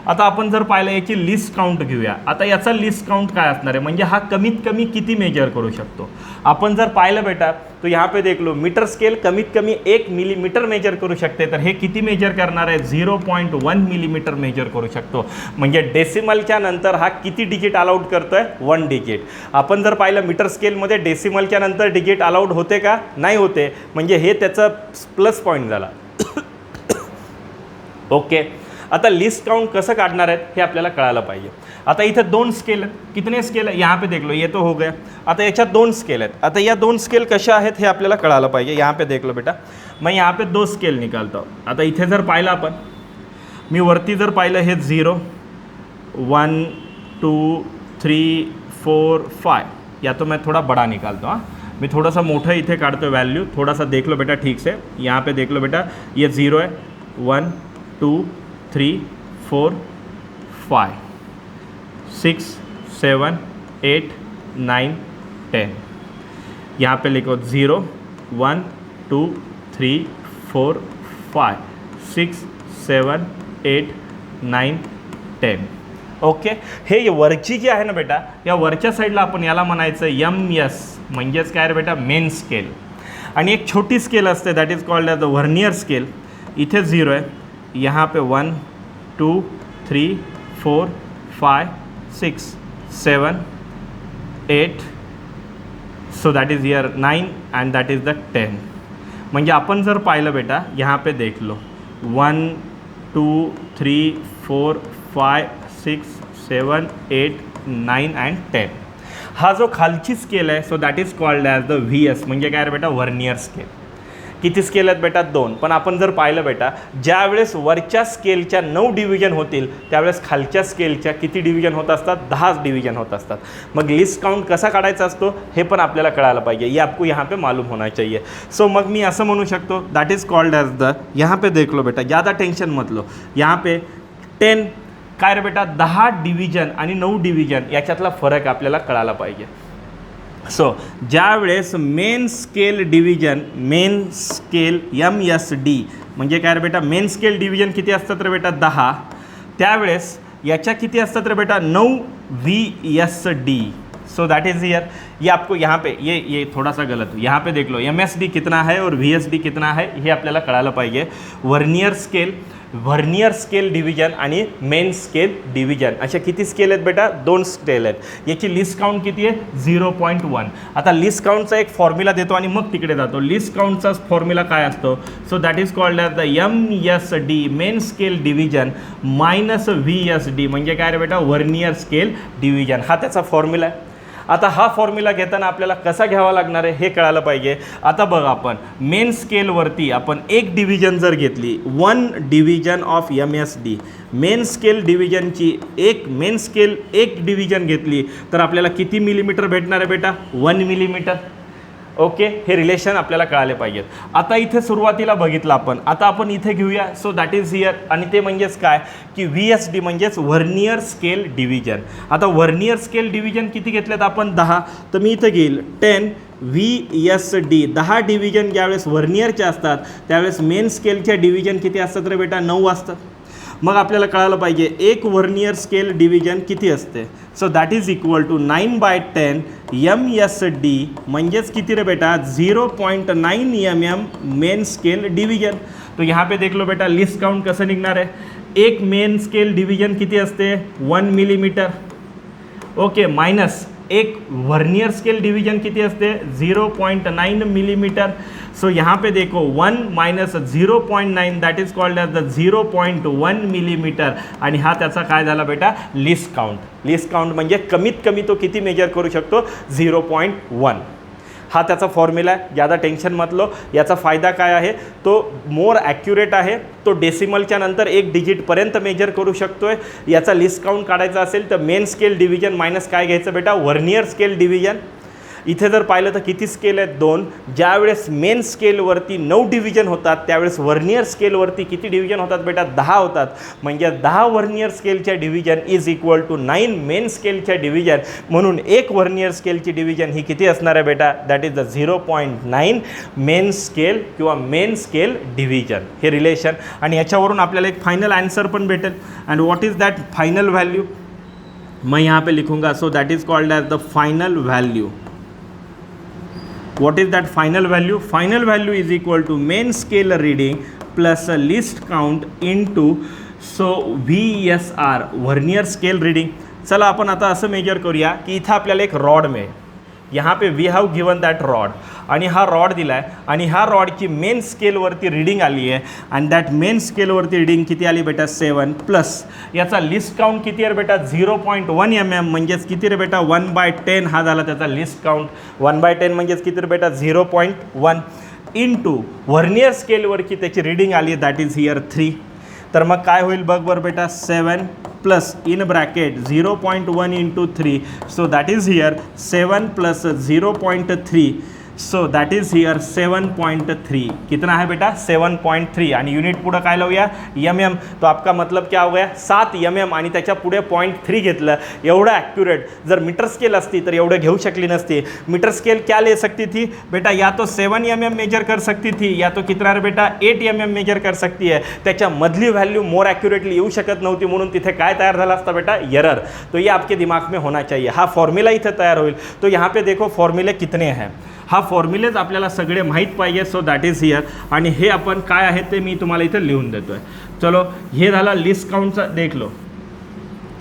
आता आपण जर पाहिलं याची लिस्ट काउंट घेऊया. आता याचा लिस्ट काउंट काय असणार आहे म्हणजे हा कमीत कमी किती मेजर करू शकतो. आपण जर पाहिलं बेटा तो यहाँ पे देख लो मीटर स्केल कमीत कमी 1 मिलीमीटर मेजर करू शकते. तर हे किती मेजर करणार आहे 0.1 मिलीमीटर मेजर करू शकतो. म्हणजे डेसिमलच्या नंतर हा किती डिजिट अलाउड करतोय 1 डिजिट. आपण जर पाहिलं मीटर स्केलमध्ये डेसिमलच्या नंतर डिजिट अलाउड होते का नाही होते. म्हणजे हे त्याचा प्लस पॉईंट झाला. ओके. आता लिस्ट काउंट कसं काढणार आहेत हे आपल्याला कळायला पाहिजे. आता इथे 2 स्केल आहेत. कितने स्केल आहे यहाँ पे देख लो ये तो हो गया. आता याच्यात 2 स्केल आहेत. आता या 2 स्केल कशा आहेत हे आपल्याला कळायला पाहिजे. यहाँ पे देख लो बेटा मैं यहाँ पे 2 स्केल निकालता हूँ. आता इथे जर पाहिलं आपण मी वरती जर पाहिलं हे 0 1 2 3 4 5 या तो मैं थोड़ा बड़ा निकालता हूँ. मैं थोड़ा सा मोटा इथे काढतो वैल्यू. थोड़ा सा देख लो बेटा ठीक से. यहाँ पे देख लो बेटा ये 0 है 1 2 3 4 5 6 7 8 9 10. यहाँ पे लिखो 0 1 2 3 4 5 6 7 8 9 10. ओके. हे वरची जी आहे ना बेटा या वरच्या साईडला आपण याला म्हणायचं MS म्हणजेच काय रे बेटा मेन स्केल. आणि एक छोटी स्केल असते that is called as the vernier scale. इथे 0 आहे. यहाँ पे 1 2 3 4 5 6 7 8 so that is here 9 and that is the 10. म्हणजे आपण जर पाहिलं बेटा यहाँ पे देख लो 1 2 3 4 5 6 7 8 9 अँड 10. हा जो खालची स्केल आहे so that is called as the VS म्हणजे काय रे बेटा व्हर्नियर स्केल. किती स्केल आहेत बेटा 2. पण आपण जर पाहिलं बेटा ज्यावेळेस वरच्या स्केलच्या 9 डिव्हिजन होतील त्यावेळेस खालच्या स्केलच्या किती डिव्हिजन होत असतात 10 डिव्हिजन होत असतात. मग लिस्ट काउंट कसा काढायचा असतो हे पण आपल्याला कळायला पाहिजे. ये आपको यहाँ पे मालूम होना चाहिए. सो मग मी असं म्हणू शकतो that is called as the यहाँ पे देख लो बेटा ज़्यादा टेन्शन मत लो. यहाँ पे 10 काय रे बेटा 10 डिव्हिजन आणि 9 डिव्हिजन याच्यातला फरक आपल्याला कळायला पाहिजे. सो ज्यावेळेस main scale division main scale MSD म्हणजे काय रे बेटा मेन स्केल डिव्हिजन किती असतात रे बेटा 10. त्यावेळेस याच्या किती असतात रे बेटा 9 VSD. So that is here ये आपको यहाँ पे ये थोड़ा सा गलत है. यहाँ पे देख लो MSD कितना है और VSD कितना है हे आपल्याला कळायला पाहिजे. व्हर्नियर स्केल डिव्हिजन आणि मेन स्केल डिव्हिजन अशा किती स्केल आहेत बेटा 2 स्केल आहेत. याची लिस्ट काउंट किती आहे 0.1. आता लिस्ट काउंटचा एक फॉर्म्युला देतो आणि मग तिकडे जातो. लिस्ट काउंटचा फॉर्म्युला काय असतो so that is called as the MSD main scale division minus VSD म्हणजे काय रे बेटा व्हर्नियर स्केल डिव्हिजन. हा त्याचा फॉर्म्युला आहे. आता हा फॉर्म्युला घेताना आपल्याला कसा घ्यावा लागणार आहे हे कळायला पाहिजे. आता बघा आपण मेन स्केलवरती आपण एक डिव्हिजन जर घेतली 1 division of MSD main scale डिव्हिजनची मेन स्केल एक डिव्हिजन घेतली तर आपल्याला किती मिलीमीटर भेटणार आहे बेटा 1 मिलीमीटर. ओके. हे रिलेशन आपल्याला कळाले पाहिजेत. आता इथे सुरुवातीला बघितलं आपण. आता आपण इथे घेऊया सो दॅट इज हियर आणि ते म्हणजेच काय की VSD म्हणजेच व्हर्नियर स्केल डिव्हिजन. आता व्हर्नियर स्केल डिव्हिजन किती घेतलेत आपण 10. तर मी इथे घेईल 10 VSD. 10 डिव्हिजन ज्यावेळेस व्हर्नियरचे असतात त्यावेळेस मेन स्केलच्या डिव्हिजन किती असतात रे बेटा 9 असतात. मग आपल्याला कळायला पाहिजे एक व्हर्नियर स्केल डिव्हिजन किती असते. So that is equal to 9/10 MSD म्हणजेच किती रे बेटा 0.9 mm मेन स्केल डिव्हिजन. तो यहाँ पे देख लो बेटा लिस्ट काउंट कसं निघणार आहे. एक मेन स्केल डिव्हिजन किती असते 1 मिलीमीटर. ओके. मायनस एक व्हर्नियर स्केल डिव्हिजन किती असते 0.9 मिलीमीटर. सो यहाँ पे देखो 1 minus 0.9 that is called as the 0.1 millimetre आणि हा त्याचा काय झाला बेटा लिस्ट काउंट. लिस्ट काउंट म्हणजे कमीत कमी तो किती मेजर करू शकतो 0.1. हा त्याचा फॉर्म्युला आहे. ज़्यादा टेन्शन मत लो. याचा फायदा काय आहे तो मोर ॲक्युरेट आहे. तो डेसिमलच्या नंतर 1 डिजिटपर्यंत मेजर करू शकतोय. याचा लिस्ट काउंट काढायचा असेल तर मेन स्केल डिव्हिजन मायनस काय घ्यायचं बेटा व्हर्नियर स्केल डिव्हिजन. इथे जर पाहिलं तर किती स्केल आहेत 2. ज्यावेळेस मेन स्केलवरती 9 डिव्हिजन होतात त्यावेळेस व्हर्नियर स्केलवरती किती डिव्हिजन होतात बेटा 10 होतात. म्हणजे 10 व्हर्नियर स्केलच्या division is equal to 9 main स्केलच्या डिव्हिजन. म्हणून एक व्हर्नियर स्केलची डिव्हिजन ही किती असणार आहे बेटा, that is the 0.9 main scale किंवा मेन स्केल डिव्हिजन. हे रिलेशन आणि याच्यावरून आपल्याला एक फाइनल आंसर पण भेटेल. And what is that final value, मैं यहाँ पे लिखूंगा. So that is called as the final value. What is that final value, final value is equal to main scale reading plus least count into so VSR vernier scale reading. चला आपण आता असं major करूया की इथं आपल्याला एक rod मिळेल. यहाँ पे we have given that rod आणि हा रॉड दिला आहे आणि ह्या रॉडची मेन स्केलवरती रीडिंग आली आहे. अँड दॅट मेन स्केलवरती रीडिंग किती आली बेटा 7 प्लस याचा लिस्ट काउंट किती आहे बेटा 0.1 mm म्हणजेच किती रे बेटा 1/10 हा झाला त्याचा लिस्ट काउंट. 1/10 म्हणजेच किती रे बेटा 0.1 इंटू व्हर्नियर स्केलवरची त्याची रीडिंग आली आहे दॅट इज हिअर 3. तर मग काय होईल बघ बरं बेटा 7 plus in bracket 0.1 into 3 so that is here 7 plus 0.3 so that is here 7.3. कितना है बेटा 7.3 आणि युनिट पुढं काय लावूया mm. तो आपका मतलब क्या हो गया 7 mm आणि त्याच्या पुढे 0.3 घेतलं. एवढं ॲक्युरेट जर मीटर स्केल असती तर एवढं घेऊ शकली नसती. मीटर स्केल क्या ले सकती थी बेटा, या तो 7 mm मेजर कर सकती थी या तो कितना रे बेटा 8 mm मेजर कर सकती है. त्याच्या मधली व्हॅल्यू मोर ॲक्युरेटली येऊ शकत नव्हती म्हणून तिथे काय तयार झाला असता बेटा एरर. तो ये आपके दिमाग में होना चाहिए. हा फॉर्म्युला इथे तयार होईल. तो यहाँ पे देखो फॉर्म्युले कितने हैं, हा फॉर्म्युलेज आपल्याला सगळे माहीत पाहिजे. सो दॅट इज हिअर आणि हे आपण काय आहे ते मी तुम्हाला इथे लिहून देतो आहे. चलो हे झाला लिस्ट काउंटचा देख लो.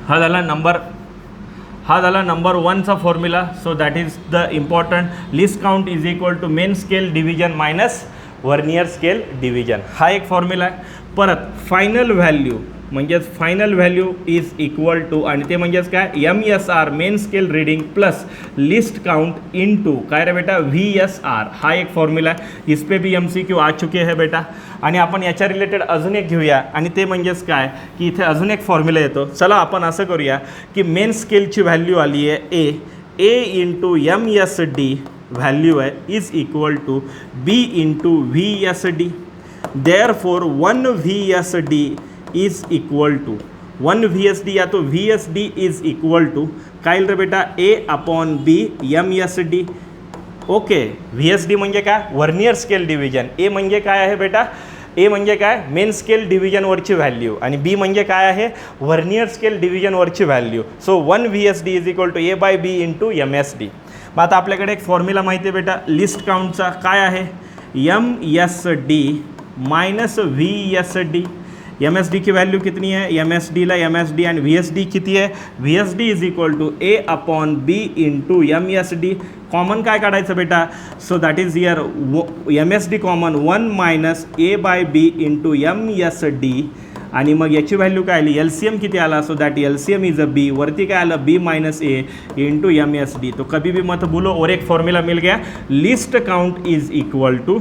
हा झाला नंबर 1चा formula. So that is the important least count is equal to main scale division minus vernier scale division. हा एक फॉर्म्युला आहे. परत फायनल व्हॅल्यू म्हणजेच final value is equal to आणि ते म्हणजेच काय MSR main scale reading plus least count into काय रे बेटा VSR. हा एक फॉर्म्युला आहे. इस पे भी MCQ आ चुके हैं बेटा. आणि आपण याच्या रिलेटेड अजून एक घेऊया आणि ते म्हणजेच काय की इथे अजून एक फॉर्म्युला येतो. चला आपण असं करूया की मेन स्केलची व्हॅल्यू आली आहे A इंटू MSD व्हॅल्यू आहे is equal to B into VSD. Therefore 1 VSD is equal to 1 VSD या तो VSD इज इक्वल टू काय रे बेटा A/B MSD. ओके VSD म्हणजे काय व्हर्नियर स्केल डिव्हिजन. A म्हणजे काय आहे बेटा, A म्हणजे काय मेन स्केल डिव्हिजनवरची व्हॅल्यू आणि B म्हणजे काय आहे व्हर्नियर स्केल डिव्हिजनवरची value. So 1 VSD is equal to A/B into MSD. मग आता आपल्याकडे एक फॉर्म्युला माहिती आहे बेटा लिस्ट काउंटचा काय आहे MSD मायनस VSD. MSD की वैल्यू कितनी है MSD ला MSD एंड VSD किती है VSD is equal to A/B into MSD. Common काय काढायचं बेटा, so that is here MSD common 1 minus A/B into MSD आणि मग याची व्हॅल्यू काय आली LCM किती आला. So that LCM is a B. वरती काय आलं B minus A into MSD. तो कभी भी मत बोलो और एक फॉर्म्युला मिल गया least count is equal to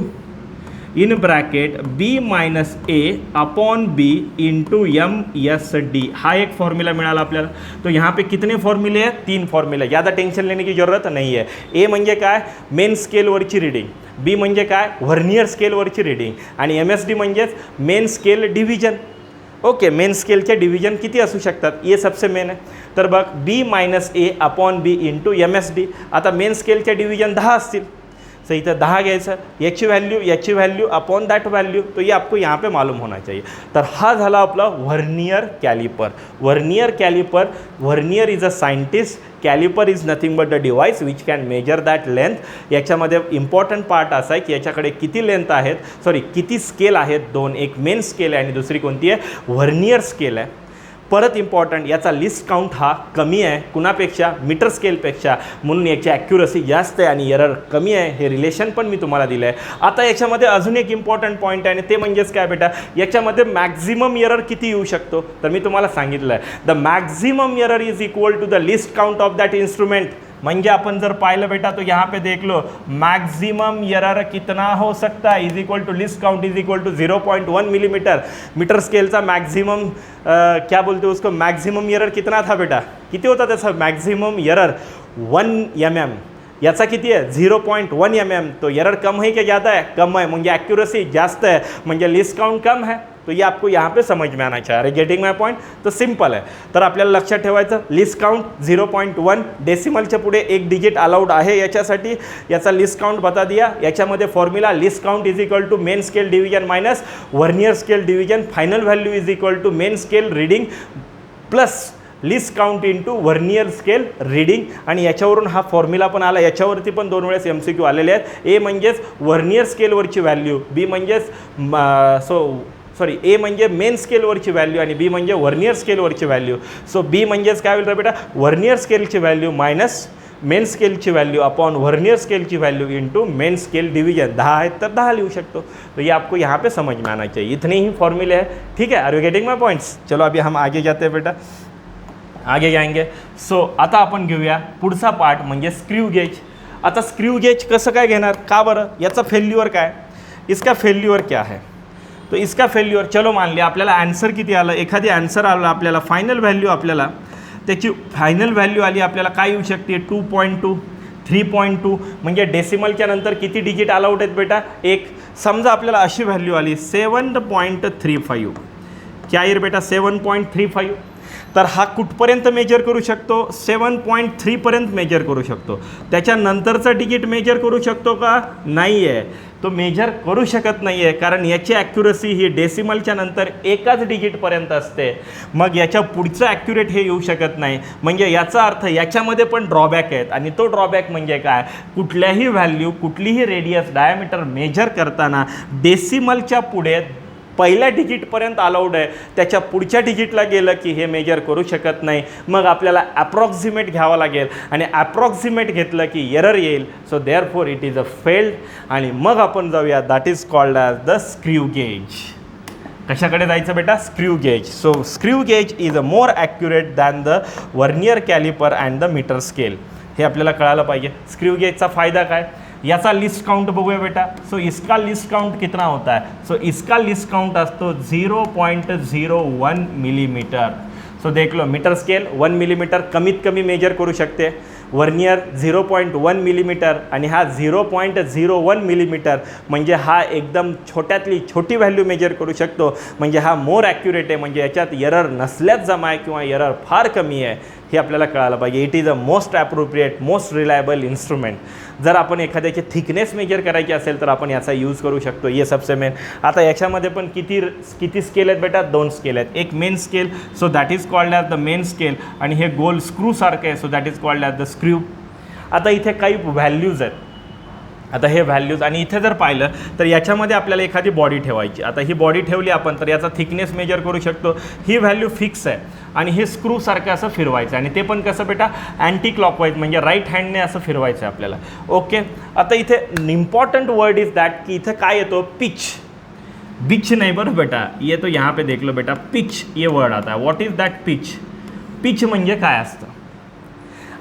in bracket B minus A/B into MSD. हा एक फॉर्मूला मिळाला आपल्याला. तो यहाँ पे कितने फॉर्म्युले हैं 3 फॉर्म्युले. ज़्यादा टेंशन लेने की ज़रूरत नहीं है. A म्हणजे काय मेन स्केलवरची रीडिंग, B म्हणजे काय व्हर्नियर स्केलवरची रीडिंग आणि MSD म्हणजेच main scale division. Okay main स्केलचे डिव्हिजन किती असू शकतात ये सबसे मेन आहे. तर बघ B minus A/B into MSD. आता मेन स्केलचे डिव्हिजन 10 असतील. सो इथं 10 घ्यायचं याची व्हॅल्यू अपॉन दॅट व्हॅल्यू. तो ये आपको यहाँ पे मालूम होना चाहिए. तर हा झाला आपला vernier calliper. Vernier is a scientist. Calliper is nothing but the device which can major that length. याच्यामध्ये इम्पॉर्टंट पार्ट असा आहे की याच्याकडे किती लेंथ आहेत किती स्केल आहेत 2. एक मेन स्केल आहे आणि दुसरी कोणती आहे व्हर्नियर स्केल आहे. परत इम्पॉर्टंट याचा लिस्ट काउंट हा कमी आहे कुणापेक्षा मीटर स्केलपेक्षा म्हणून याची ॲक्युरसी जास्त आहे आणि एरर कमी आहे. हे रिलेशन पण मी तुम्हाला दिलं आहे. आता याच्यामध्ये अजून एक इम्पॉर्टंट पॉईंट आहे आणि ते म्हणजेच काय बेटा याच्यामध्ये मॅक्झिमम एरर किती येऊ शकतो तर मी तुम्हाला सांगितलं आहे the maximum error is equal to the least count of that instrument. म्हणजे आपण जर पाहिलं बेटा तो यहाँ पे देख लो मैक्सिमम एरर कितना हो सकता है is equal to least count is equal to 0.1 millimetre. Metre scale का मैक्सिमम क्या बोलते हैं उसको मैक्सिमम एरर कितना था बेटा किती होता त्याचा मैक्सिमम एरर 1 mm. याचा किती आहे 0.1 mm, तो एरर कम है क्या ज़्यादा है, कम है, म्हणजे ॲक्युरसी जास्त है, म्हणजे लिस्ट काउंट कम है. तो ये आपको यहाँ पे समझ में आना चाहिए. गेटिंग माय पॉइंट. तो सिंपल आहे. तर आपल्याला लक्षात ठेवायचं लिस्ट काउंट 0.1, डेसिमलच्या पुढे एक डिजिट अलाउड आहे याच्यासाठी. याचा लिस्ट काउंट बता दिया. याच्यामध्ये formula least count is equal to main scale division minus vernier scale division, final value is equal to main scale reading plus least count into vernier scale reading. आणि याच्यावरून हा formula पण आला. याच्यावरती पण 2 वेळेस MCQ आलेले आहेत. ए म्हणजेच वर्नियर स्केलवरची व्हॅल्यू, बी म्हणजेच ए म्हणजे मेन स्केलवरची व्हॅल्यू आणि बी म्हणजे वर्नियर स्केलवरची व्हॅल्यू. सो बी म्हणजेच काय होईल रे बेटा, वर्नियर स्केलची व्हॅल्यू मायनस मेन स्केलची व्हॅल्यू अपॉन वर्नियर स्केलची value into main scale division. 10 आहेत तर 10 लिहू शकतो. तो ये आपको यहाँ पे समझ में आना चाहिए. इतने ही फॉर्मूले हैं. ठीक है, are you getting my points. चलो अभी हम आगे जाते हैं बेटा, आगे जाएंगे. सो आता आपण घेऊया पुढचा पार्ट म्हणजे स्क्रू गेज. आता स्क्रू गेज कसं काय घेणार, का बरं, याचा फेल्युअर काय, इसका फेल्युअर क्या है. तो इसका फेल्युअर चलो मान लिया आपल्याला आन्सर किती आलं, एखादी आन्सर आला आपल्याला, फायनल व्हॅल्यू आपल्याला त्याची फायनल व्हॅल्यू आली आपल्याला काय येऊ शकते 2.2, 3.2, म्हणजे डेसिमलच्या नंतर किती डिजिट अलाउड आहेत बेटा, एक. समजा आपल्याला अशी व्हॅल्यू आली 7.35. क्या येईल बेटा 7.35. तर हा कुठपर्यंत मेजर करू शकतो, 7.3 पर्यंत मेजर करू शकतो. त्याच्यानंतरचं डिजिट मेजर करू शकतो का, नाही आहे. तो मेजर करू शकत नाही आहे, कारण याची ॲक्युरसी ही डेसिमलच्या नंतर एकाच डिजिटपर्यंत असते. मग याच्या पुढचं ॲक्युरेट हे येऊ शकत नाही. म्हणजे याचा अर्थ याच्यामध्ये पण ड्रॉबॅक आहेत. आणि तो ड्रॉबॅक म्हणजे काय, कुठल्याही व्हॅल्यू, कुठलीही रेडियस, डायमीटर मेजर करताना डेसिमलच्या पुढे पहिल्या डिजिटपर्यंत अलाउड आहे, त्याच्या पुढच्या डिजिटला गेलं की हे मेजर करू शकत नाही. मग आपल्याला ॲप्रॉक्सिमेट घ्यावं लागेल आणि ॲप्रॉक्सिमेट घेतलं की एरर येईल. So therefore it is a failed. आणि मग आपण जाऊया, that is called as the screw gauge. कशाकडे जायचं बेटा, screw gauge. So screw gauge is a more accurate than the vernier calliper and the metre scale. हे आपल्याला कळालं पाहिजे. स्क्रू गेजचा फायदा काय, याचा लिस्ट काउंट बघूया बेटा. सो इसका लिस्ट काउंट कितना होता है, सो इसका लिस्ट काउंट असतो 0.01 मिलीमीटर. सो देख लो, मीटर स्केल 1 मिलीमीटर कमीत कमी मेजर करू शकते, वर्नियर 0.1 मिलीमीटर आणि हा 0.01 मिलीमीटर, म्हणजे हा एकदम छोट्यातली छोटी व्हॅल्यू मेजर करू शकतो. म्हणजे हा मोर ॲक्युरेट आहे, म्हणजे याच्यात एरर नसल्याच जमा आहे किंवा एरर फार कमी आहे, हे आपल्याला कळालं पाहिजे. It is a most appropriate, most reliable instrument. जर आपण एखाद्याची थिकनेस मेजर करायची असेल तर आपण याचा यूज करू शकतो. ये सबसे मेन. आता याच्यामध्ये पण किती स्केल आहेत बेटा, 2 स्केल आहेत. एक main scale, so that is called as the main scale, आणि हे गोल स्क्रूसारखं आहे, so that is called as the screw. आता इथे काही व्हॅल्यूज आहेत. आता हे व्हॅल्यूज, आणि इथे जर पाहिलं तर याच्यामध्ये आपल्याला एखादी बॉडी ठेवायची. आता ही बॉडी ठेवली आपण तर याचा थिकनेस मेजर करू शकतो. ही व्हॅल्यू फिक्स आहे आणि हे स्क्रूसारखं असं फिरवायचं, आणि ते पण कसं बेटा, अँटी क्लॉकवाईज, म्हणजे राईट हँडने असं फिरवायचं आहे आपल्याला. ओके. आता इथे इम्पॉर्टंट वर्ड इज दॅट की इथे काय येतो, पिच. बिच नाही बरं बेटा, ये तो यहाँ पे देख लो बेटा, पिच ये वर्ड आता है. What is that pitch. Pitch म्हणजे काय असतं.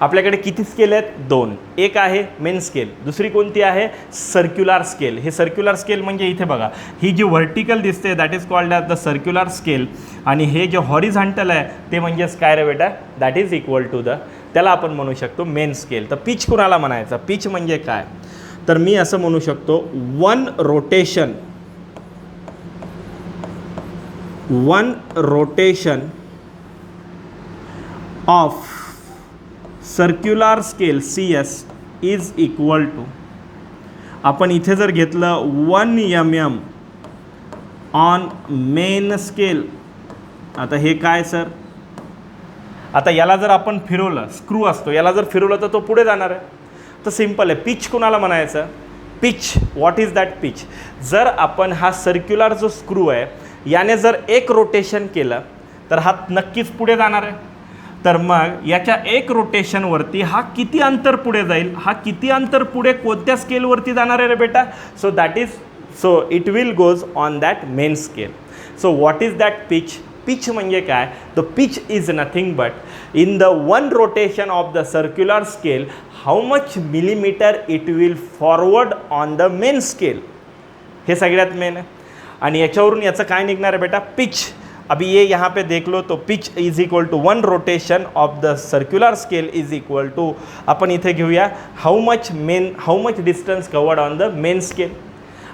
आपल्याकडे किती स्केल आहेत, 2. एक आहे मेन स्केल, दुसरी कोणती आहे, सर्क्युलर स्केल. हे सर्क्युलर स्केल म्हणजे इथे बघा, ही जी व्हर्टिकल दिसते that is called as the circular scale, आणि हे जे हॉरिझॉन्टल आहे ते म्हणजेच काय रे बेटा, that is equal to the, त्याला आपण म्हणू शकतो मेन स्केल. तर पिच कुणाला म्हणायचं, पिच म्हणजे काय, तर मी असं म्हणू शकतो 1 rotation of circular scale CS is equal to, आपण इथे जर घेतलं 1 mm ऑन मेन स्केल. आता हे काय सर, आता याला जर आपण फिरवलं, स्क्रू असतो, याला जर फिरवलं तर तो पुढे जाणार आहे. तर सिम्पल आहे. पिच कुणाला म्हणायचं, pitch. What is that pitch. जर आपण हा सर्क्युलर जो स्क्रू आहे याने जर एक रोटेशन केलं तर हा नक्कीच पुढे जाणार आहे. तर मग याच्या एक रोटेशनवरती हा किती अंतर पुढे जाईल, हा किती अंतर पुढे कोणत्या स्केलवरती जाणार आहे रे बेटा, so that is, so it will goes on that main scale. So what is that pitch. Pitch म्हणजे काय, the pitch is nothing but in the 1 rotation of the circular scale how much millimetre it will forward on the main scale. हे सगळ्यात main आहे. आणि याच्यावरून याचं काय निघणार आहे बेटा, पिच. अभी ये यहाँ पे देख लो तो pitch is equal to 1 rotation of the circular scale is equal to, आपण इथे घेऊया how much distance covered on the main scale.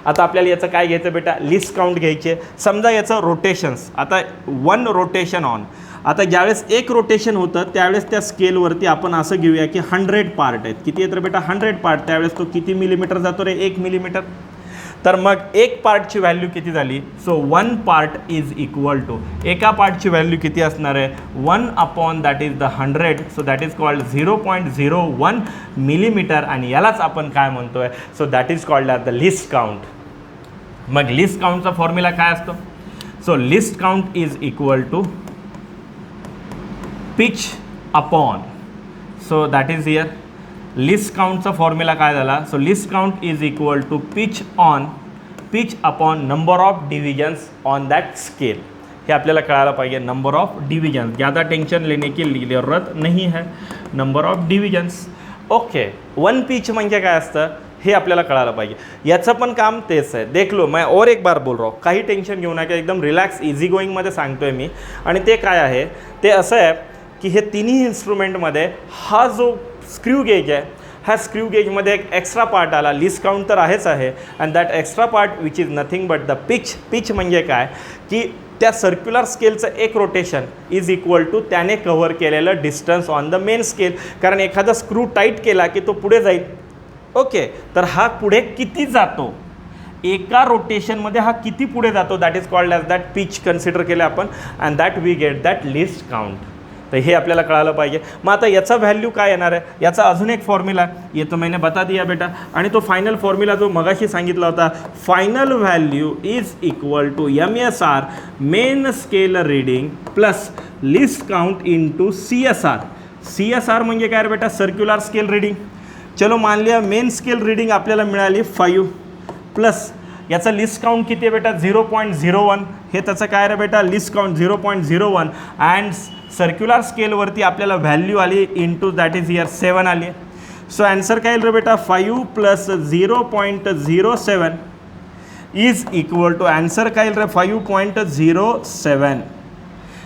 आता आपल्याला याचं काय घ्यायचं बेटा, लिस्ट काउंट घ्यायचे. समजा याचं रोटेशन्स, आता 1 रोटेशन ऑन, आता ज्यावेळेस एक रोटेशन होतं त्यावेळेस त्या स्केलवरती आपण असं घेऊया की 100 पार्ट आहेत. किती आहेत रे बेटा, 100 पार्ट. त्यावेळेस तो किती मिलीमीटर जातो रे, 1 मिलीमीटर. तर मग एक पार्टची व्हॅल्यू किती झाली, so 1 part is equal to, एका पार्टची व्हॅल्यू किती असणार आहे, 1 upon that is the 100, so that is called 0.01 millimetre. आणि यालाच आपण काय म्हणतोय, so that is called at the least count. मग लिस्ट काउंटचा फॉर्म्युला काय असतो, so least count is equal to pitch upon, so that is here least काउंटचा फॉर्म्युला काय झाला, so least count is equal to pitch upon number of divisions on that scale. हे आपल्याला कळायला पाहिजे, नंबर ऑफ डिविजन्स. ज़्यादा tension लेने की जरूरत नहीं है, number of divisions. Okay, 1 pitch म्हणजे काय असतं हे आपल्याला कळायला पाहिजे. याचं पण काम तेच आहे. देख लो, मैं और एक बार बोल रहा हूँ, काही टेन्शन घेऊ नका, एकदम रिलॅक्स इझी गोईंगमध्ये सांगतोय मी. आणि ते काय आहे, ते असं आहे की हे तिन्ही इन्स्ट्रुमेंटमध्ये हा जो स्क्रू गेज आहे, ह्या स्क्रू गेजमध्ये एक एक्स्ट्रा पार्ट आला. लिस्ट काउंट तर आहेच आहे, and that extra part which is nothing but the pitch. Pitch म्हणजे काय की त्या सर्क्युलर स्केलचं एक रोटेशन इज इक्वल टू त्याने कव्हर केलेलं distance on the main scale. कारण एखादा स्क्रू टाईट केला की तो पुढे जाईल. ओके, तर हा पुढे किती जातो, एका रोटेशनमध्ये हा किती पुढे जातो, that is called as that pitch consider केलं आपण, and that we get that least count. तर हे आपल्याला कळालं पाहिजे. मग आता याचा व्हॅल्यू काय येणार आहे, याचा अजून एक फॉर्म्युला ये तो मैंने बता दिया बेटा. आणि तो फायनल फॉर्म्युला जो मगाशी सांगितला होता, final value is equal to MSR main scale reading plus least count into CSR. CSR म्हणजे काय रे बेटा, सर्क्युलर स्केल रीडिंग. चलो मान लिया मेन स्केल रीडिंग आपल्याला मिळाली 5 प्लस याचा लिस्ट काउंट किती आहे बेटा, 0.01. हे त्याचं काय रे बेटा, लिस्ट काउंट 0.01. अँड सर्क्युलर स्केलवरती आपल्याला व्हॅल्यू आली इंटू दॅट इज हियर 7 आली. सो आन्सर काय येईल रे बेटा, 5 plus 0.07 is equal to, answer काय येईल रे 5.07.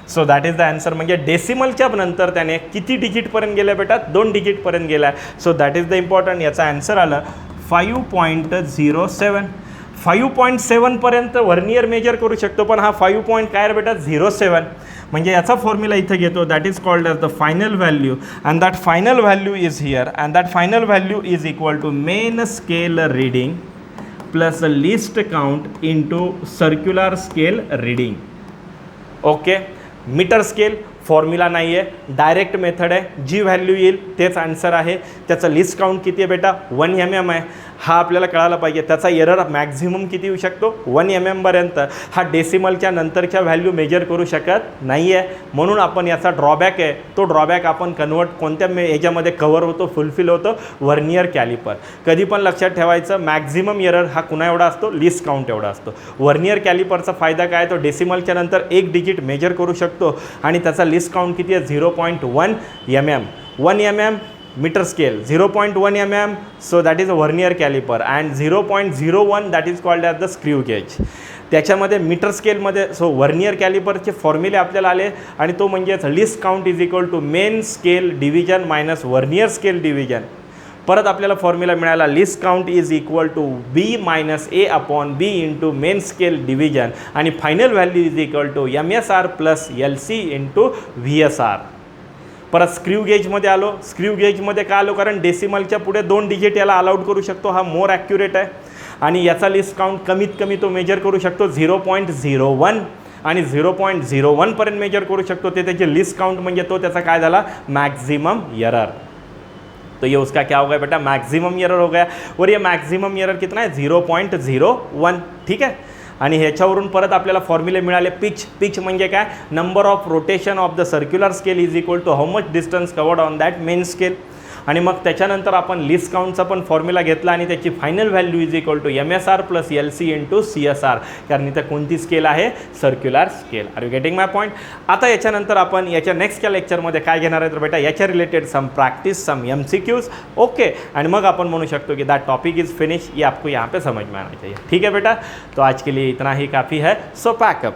So that is the answer. म्हणजे डेसिमलच्या नंतर त्याने किती डिजिटपर्यंत गेला बेटा, 2 डिजिटपर्यंत गेला. So that is the important. याचा आन्सर आला 5.07. 5.7 पर्यंत व्हर्नियर मेजर करू शकतो, पण हा 5 पॉईंट काय रे बेटा 07. म्हणजे याचा फॉर्म्युला इथे घेतो, that is called as the final value, and that final value is here, and that final value is equal to main scale reading plus least count into circular scale reading. Okay, metre scale formula नाही आहे, direct method आहे. जी value येईल तेच answer आहे. त्याचं list count किती आहे बेटा, 1 mm आहे. हा आपल्याला कळायला पाहिजे. त्याचा एरर मॅक्झिमम किती येऊ शकतो, 1 mm पर्यंत. हा डेसिमलच्या नंतरच्या व्हॅल्यू मेजर करू शकत नाही आहे, म्हणून आपण याचा ड्रॉबॅक आहे. तो ड्रॉबॅक आपण कन्वर्ट कोणत्या याच्यामध्ये कव्हर होतो, फुलफिल होतो, व्हर्नियर कॅलिपर. कधी पण लक्षात ठेवायचं, मॅक्झिमम एरर हा कुणा एवढा असतो, लिस्ट काउंट एवढा असतो. व्हर्नियर कॅलिपरचा फायदा काय, तो डेसिमलच्या नंतर एक डिजिट मेजर करू शकतो, आणि त्याचा लिस्ट काउंट किती आहे, 0.1 mm. 1 mm metre scale, 0.1 mm, so that is a vernier calliper, and 0.01 that is called as the screw gauge. त्याच्यामध्ये मीटर स्केलमध्ये सो व्हर्नियर कॅलिपरचे फॉर्म्युले आपल्याला आले, आणि तो म्हणजेच list count is equal to main scale division minus vernier scale division. परत आपल्याला फॉर्म्युला मिळाला, list count is equal to B minus A upon B into main scale division, आणि final value is equal to MSR plus LC into VSR. परत screw गेजमध्ये आलो. Screw गेजमध्ये का आलो, कारण डेसिमलच्या पुढे 2 डिजिट याला अलाउड करू शकतो, हा मोर ॲक्युरेट आहे. आणि याचा लिस्ट काउंट कमीत कमी तो मेजर करू शकतो 0.01 आणि 0.01 पर्यंत मेजर करू शकतो. ते त्याचे लिस्ट काउंट म्हणजे तो त्याचा काय झाला, मॅक्झिमम एरर. तो ये उसका क्या हो गया बेटा, मैक्सिमम एरर हो गया. और ये मैक्सिमम एरर कितना है, 0.01. ठीक है. आणि ह्याच्यावरून परत आपल्याला फॉर्म्युले मिळाले. पिच म्हणजे काय, number of rotation of the circular scale is equal to how much distance covered on that main scale. आणि मग त्याच्यानंतर आपण लिस्ट काउंटचा पण फॉर्म्युला घेतला, आणि त्याची final value is equal to MSR plus LC into CSR. कारण इथं कोणती स्केल आहे, circular scale. Are you getting my point. आता याच्यानंतर आपण याच्या नेक्स्टच्या लेक्चरमध्ये काय घेणार आहे तर बेटा, याच्या रिलेटेड सम प्रैक्टिस, सम MCQs. ओके, आणि मग आपण म्हणू शकतो की दैट टॉपिक इज फिनिश. ये आपको यहाँ पे समझ में आना चाहिए. ठीक है बेटा, तो आज के लिए इतना ही काफ़ी है. So pack up.